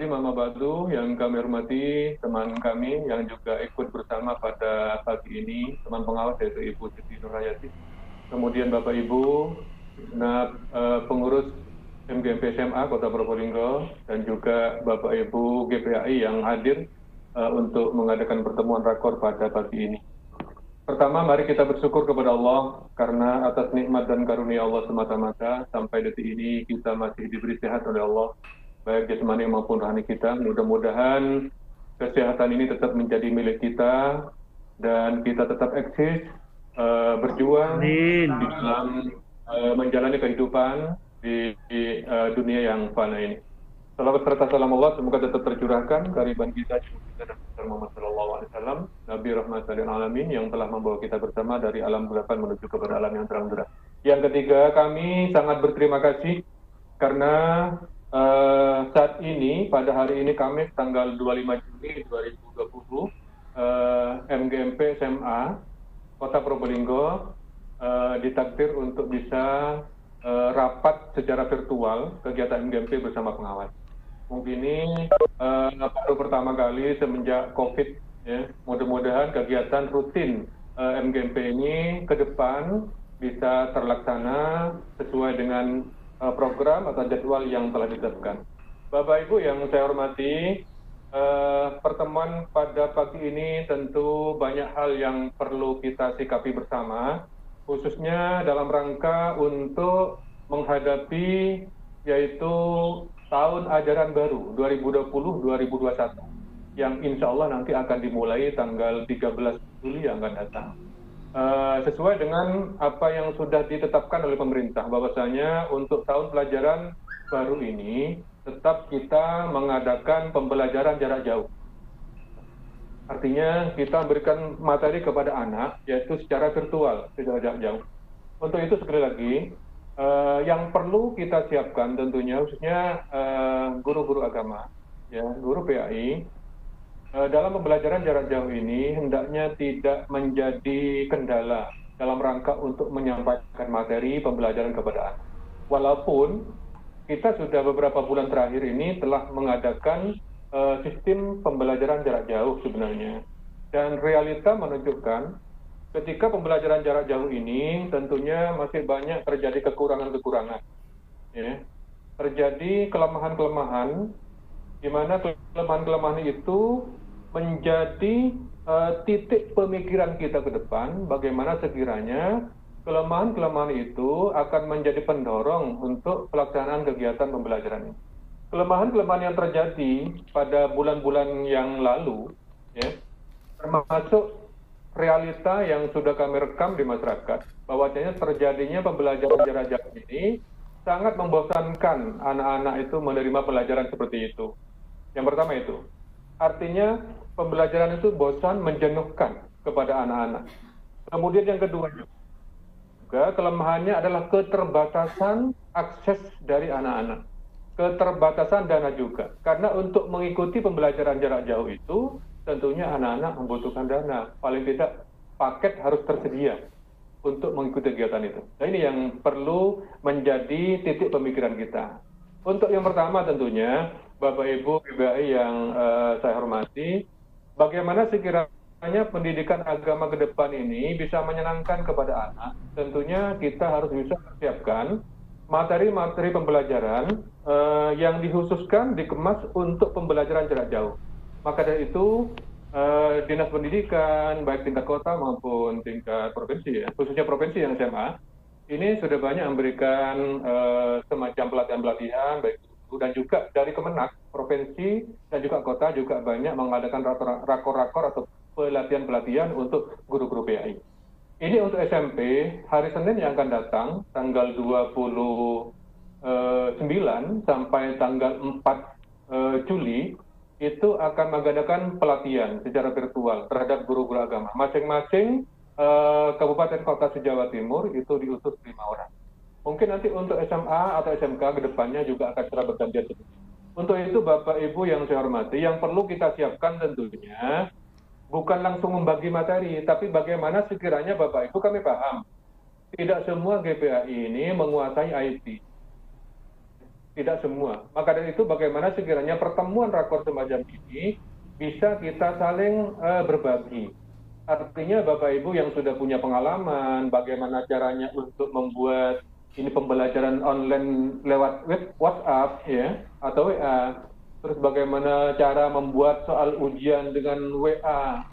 Mama Badu yang kami hormati, teman kami yang juga ikut bersama pada pagi ini, teman pengawas yaitu Ibu Siti Nurhayati, kemudian Bapak Ibu, pengurus MGMP SMA Kota Probolinggo, dan juga Bapak Ibu GPAI yang hadir untuk mengadakan pertemuan rakor pada pagi ini. Pertama, mari kita bersyukur kepada Allah karena atas nikmat dan karunia Allah semata-mata sampai detik ini kita masih diberi sehat oleh Allah, baik jasmani maupun rohani kita. Mudah-mudahan kesehatan ini tetap menjadi milik kita dan kita tetap eksis berjuang di dalam menjalani kehidupan di dunia yang fana ini. Salawat serta salam Allah semoga tetap tercurahkan kehadiran kita dan Muhammad Sallallahu Alaihi Wasallam, Nabi Rahmat lil Alamin yang telah membawa kita bersama dari alam kegelapan menuju kepada alam yang terang benderang. Yang ketiga, kami sangat berterima kasih karena saat ini pada hari ini Kamis tanggal 25 Juni 2020 MGMP SMA Kota Probolinggo ditakdir untuk bisa rapat secara virtual kegiatan MGMP bersama pengawas. Mungkin ini baru pertama kali semenjak COVID, ya. Mudah-mudahan kegiatan rutin MGMP ini ke depan bisa terlaksana sesuai dengan program atau jadwal yang telah ditetapkan. Bapak Ibu yang saya hormati, pertemuan pada pagi ini tentu banyak hal yang perlu kita sikapi bersama, khususnya dalam rangka untuk menghadapi yaitu tahun ajaran baru 2020-2021 yang insya Allah nanti akan dimulai tanggal 13 Juli yang akan datang. Sesuai dengan apa yang sudah ditetapkan oleh pemerintah, bahwasanya untuk tahun pelajaran baru ini tetap kita mengadakan pembelajaran jarak jauh. Artinya kita berikan materi kepada anak yaitu secara virtual, secara jarak jauh. Untuk itu sekali lagi, yang perlu kita siapkan tentunya khususnya guru-guru agama, ya, guru PAI, dalam pembelajaran jarak jauh ini hendaknya tidak menjadi kendala dalam rangka untuk menyampaikan materi pembelajaran kepada anak. Walaupun kita sudah beberapa bulan terakhir ini telah mengadakan sistem pembelajaran jarak jauh sebenarnya, dan realita menunjukkan ketika pembelajaran jarak jauh ini tentunya masih banyak terjadi kekurangan-kekurangan, ya. Terjadi kelemahan-kelemahan, di mana kelemahan-kelemahan itu menjadi titik pemikiran kita ke depan, bagaimana sekiranya kelemahan-kelemahan itu akan menjadi pendorong untuk pelaksanaan kegiatan pembelajaran ini. Kelemahan-kelemahan yang terjadi pada bulan-bulan yang lalu, ya, termasuk realita yang sudah kami rekam di masyarakat, bahwasanya terjadinya pembelajaran jarak jauh ini sangat membosankan anak-anak itu menerima pelajaran seperti itu. Yang pertama itu, artinya pembelajaran itu bosan, menjenuhkan kepada anak-anak. Kemudian yang kedua juga kelemahannya adalah keterbatasan akses dari anak-anak, keterbatasan dana juga. Karena untuk mengikuti pembelajaran jarak jauh itu tentunya anak-anak membutuhkan dana, paling tidak paket harus tersedia untuk mengikuti kegiatan itu. Nah, ini yang perlu menjadi titik pemikiran kita. Untuk yang pertama tentunya, Bapak Ibu GBAI yang saya hormati, bagaimana sekiranya pendidikan agama ke depan ini bisa menyenangkan kepada anak, tentunya kita harus bisa persiapkan materi-materi pembelajaran yang dikhususkan, dikemas untuk pembelajaran jarak jauh. Maka dari itu, Dinas Pendidikan, baik tingkat kota maupun tingkat provinsi, ya, khususnya provinsi yang SMA, ini sudah banyak memberikan semacam pelatihan-pelatihan, baik itu, dan juga dari Kemenak, provinsi dan juga kota juga banyak mengadakan rakor-rakor atau pelatihan-pelatihan untuk guru-guru PAI. Ini untuk SMP, hari Senin yang akan datang, tanggal 29 sampai tanggal 4 Juli, itu akan mengadakan pelatihan secara virtual terhadap guru-guru agama. Masing-masing kabupaten kota se-Jawa Timur itu diutus 5 orang. Mungkin nanti untuk SMA atau SMK ke depannya juga akan secara bergantian. Untuk itu Bapak Ibu yang saya hormati, yang perlu kita siapkan tentunya bukan langsung membagi materi, tapi bagaimana sekiranya Bapak Ibu, kami paham tidak semua GPAI ini menguasai IT. tidak semua. Maka dari itu bagaimana sekiranya pertemuan rakor semacam ini bisa kita saling berbagi. Artinya Bapak Ibu yang sudah punya pengalaman, bagaimana caranya untuk membuat ini pembelajaran online lewat web WhatsApp ya atau WA, terus bagaimana cara membuat soal ujian dengan WA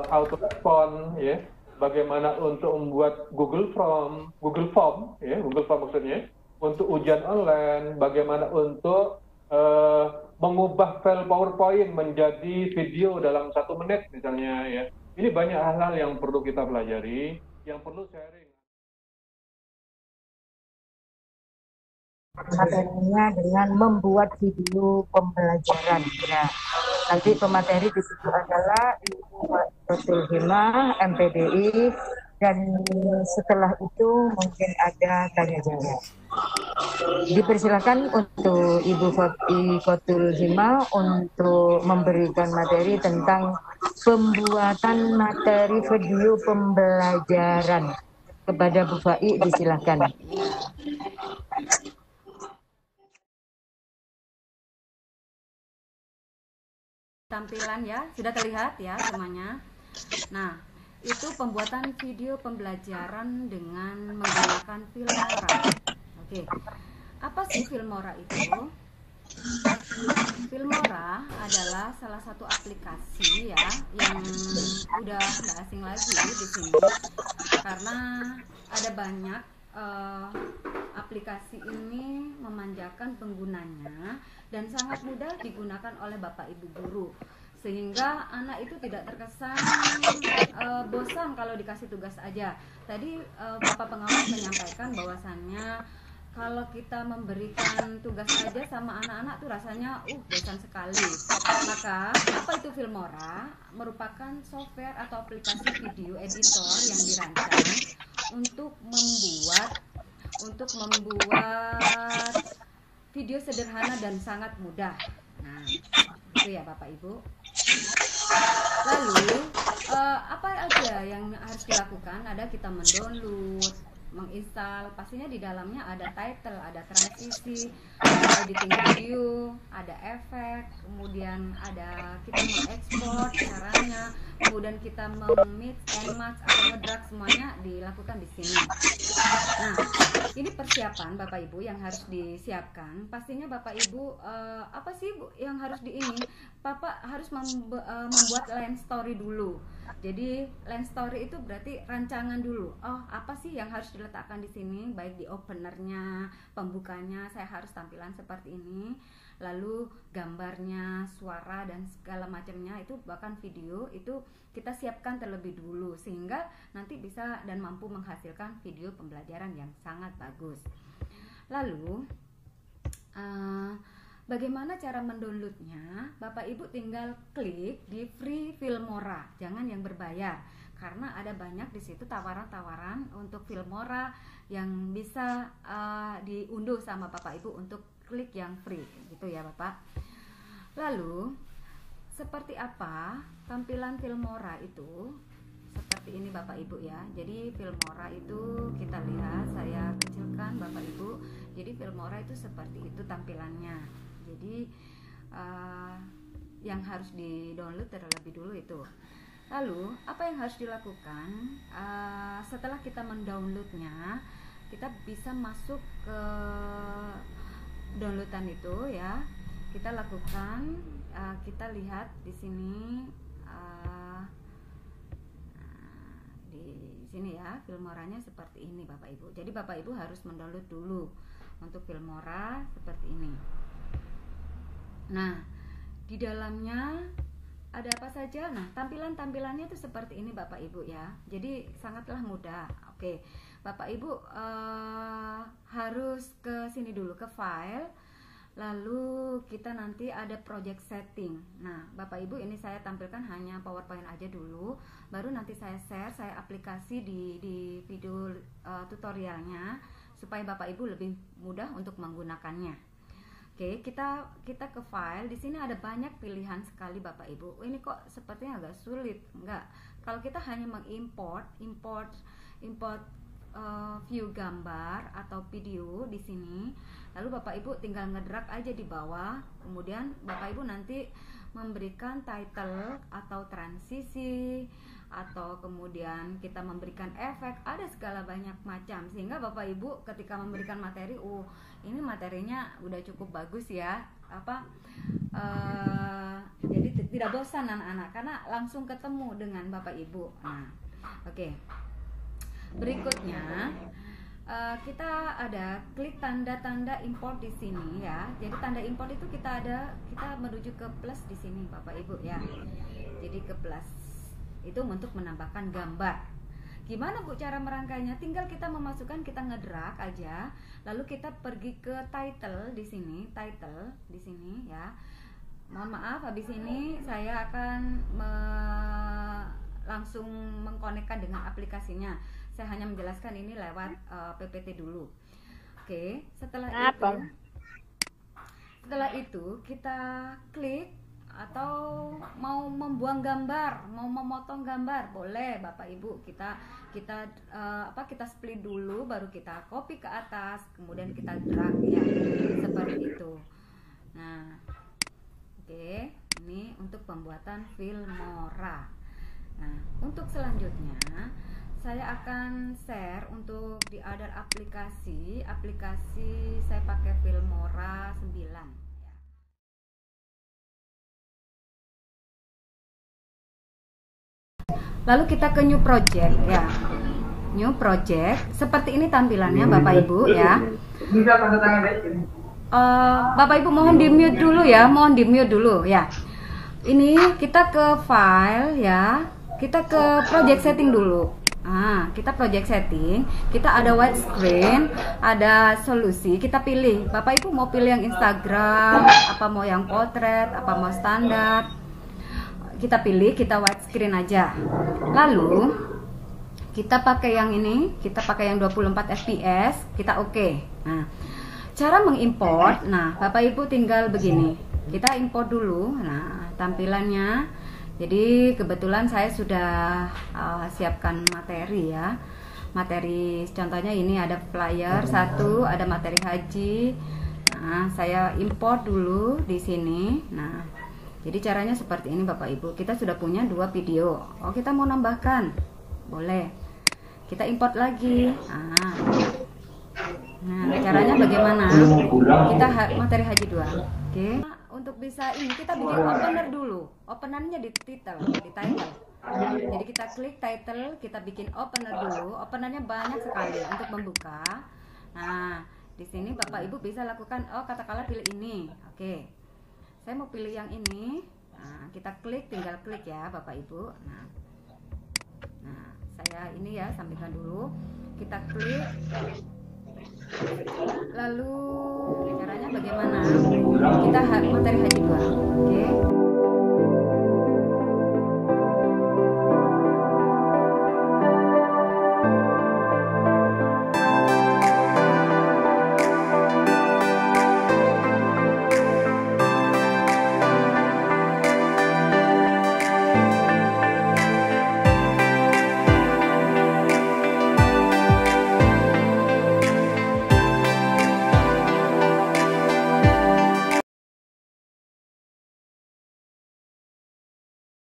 auto respon ya, bagaimana untuk membuat Google Form ya, Google Form maksudnya untuk ujian online, bagaimana untuk mengubah file PowerPoint menjadi video dalam 1 menit misalnya ya. Ini banyak hal-hal yang perlu kita pelajari, yang perlu sharing. Materinya dengan membuat video pembelajaran. Ya. Nanti pemateri di situ adalah Ibu Kotul Hima, MPDI, dan setelah itu mungkin ada tanya jawab. Dipersilakan untuk Ibu Kotul Hima untuk memberikan materi tentang pembuatan materi video pembelajaran. Kepada Bu Fai, disilakan. Tampilan ya, sudah terlihat ya semuanya. Nah, itu pembuatan video pembelajaran dengan menggunakan Filmora. Oke, apa sih Filmora itu? Filmora adalah salah satu aplikasi ya yang udah nggak asing lagi di sini karena ada banyak aplikasi ini memanjakan penggunanya dan sangat mudah digunakan oleh Bapak Ibu guru sehingga anak itu tidak terkesan bosan kalau dikasih tugas aja. Tadi Bapak pengawas menyampaikan bahwasannya kalau kita memberikan tugas aja sama anak-anak tuh rasanya bosan sekali. Maka apa itu Filmora? Merupakan software atau aplikasi video editor yang dirancang untuk membuat video sederhana dan sangat mudah. Nah, itu ya Bapak Ibu. Lalu apa aja yang harus dilakukan? Ada kita mendownload, menginstal, pastinya di dalamnya ada title, ada transisi, ada editing video, ada efek, kemudian ada kita mengekspor caranya, kemudian kita mix and match atau ngedrag, semuanya dilakukan di sini. Nah, ini persiapan Bapak Ibu yang harus disiapkan. Pastinya Bapak Ibu apa sih Bu yang harus Bapak harus membuat line story dulu. Jadi line story itu berarti rancangan dulu. Oh, apa sih yang harus diletakkan di sini? Baik di openernya, pembukanya, saya harus tampilan seperti ini. Lalu gambarnya, suara dan segala macamnya itu bahkan video itu kita siapkan terlebih dulu sehingga nanti bisa dan mampu menghasilkan video pembelajaran yang sangat bagus. Lalu bagaimana cara mendownloadnya? Bapak Ibu tinggal klik di Free Filmora, jangan yang berbayar, karena ada banyak di situ tawaran-tawaran untuk Filmora yang bisa diunduh sama Bapak Ibu untuk klik yang free, gitu ya Bapak. Lalu seperti apa tampilan Filmora itu? Seperti ini Bapak Ibu ya. Jadi Filmora itu kita lihat, saya kecilkan Bapak Ibu. Jadi Filmora itu seperti itu tampilannya. Jadi yang harus di-download terlebih dulu itu. Lalu apa yang harus dilakukan setelah kita mendownloadnya? Kita bisa masuk ke downloadan itu ya. Kita lakukan, kita lihat di sini di sini ya, Filmoranya seperti ini Bapak Ibu. Jadi Bapak Ibu harus mendownload dulu untuk Filmora seperti ini. Nah, di dalamnya ada apa saja? Nah, tampilannya itu seperti ini Bapak Ibu ya. Jadi sangatlah mudah. Oke, Bapak Ibu harus ke sini dulu, ke file. Lalu kita nanti ada project setting. Nah, Bapak Ibu ini saya tampilkan hanya PowerPoint aja dulu. Baru nanti saya share, saya aplikasi di video tutorialnya supaya Bapak Ibu lebih mudah untuk menggunakannya. Oke, kita ke file. Di sini ada banyak pilihan sekali Bapak Ibu. Ini kok sepertinya agak sulit. Enggak. Kalau kita hanya mengimport view gambar atau video di sini. Lalu Bapak Ibu tinggal ngedrag aja di bawah. Kemudian Bapak Ibu nanti memberikan title atau transisi, atau kemudian kita memberikan efek, ada segala banyak macam, sehingga Bapak Ibu ketika memberikan materi, ini materinya udah cukup bagus ya, jadi tidak bosan anak-anak karena langsung ketemu dengan Bapak Ibu. Nah, oke. Berikutnya kita ada klik tanda-tanda import di sini ya. Jadi tanda import itu kita menuju ke plus di sini Bapak Ibu ya. Jadi ke plus itu untuk menambahkan gambar. Gimana Bu cara merangkainya? Tinggal kita memasukkan, kita ngedrag aja, lalu kita pergi ke title di sini, ya. Mohon maaf, habis ini saya akan langsung mengkonekkan dengan aplikasinya. Saya hanya menjelaskan ini lewat PPT dulu. Oke, setelah itu kita klik, atau mau membuang gambar, mau memotong gambar, boleh Bapak Ibu. Kita split dulu, baru kita copy ke atas, kemudian kita drag ya, seperti itu. Nah, oke, ini untuk pembuatan Filmora. Nah, untuk selanjutnya saya akan share untuk di other aplikasi saya pakai Filmora 9. Lalu kita ke new project ya. New project, seperti ini tampilannya Bapak Ibu ya. Bapak Ibu mohon di mute dulu ya, Ini kita ke file ya. Kita ke project setting dulu. Kita project setting, kita ada widescreen, ada solusi, kita pilih. Bapak Ibu mau pilih yang Instagram, apa mau yang potret, apa mau standar. Kita pilih, kita widescreen aja. Lalu kita pakai yang ini, kita pakai yang 24 fps, kita oke. Nah, cara mengimport, Bapak Ibu tinggal begini. Kita import dulu. Nah, tampilannya. Jadi kebetulan saya sudah siapkan materi ya. Materi contohnya ini ada flyer 1, ada materi haji. Nah, saya import dulu di sini. Nah, jadi caranya seperti ini Bapak Ibu. Kita sudah punya 2 video. Kita mau nambahkan, boleh. Kita import lagi. Nah, caranya bagaimana? Kita materi haji 2. Oke. Untuk bisa ini kita bikin opener dulu. Openernya di title. Jadi kita klik title, kita bikin opener dulu. Openernya banyak sekali untuk membuka. Nah, di sini Bapak Ibu bisa lakukan, katakanlah pilih ini. Oke. Saya mau pilih yang ini. Nah, kita klik, tinggal klik ya Bapak Ibu. Nah, saya ini ya, sampaikan dulu. Kita klik. Lalu caranya bagaimana? Kita materi haji 2.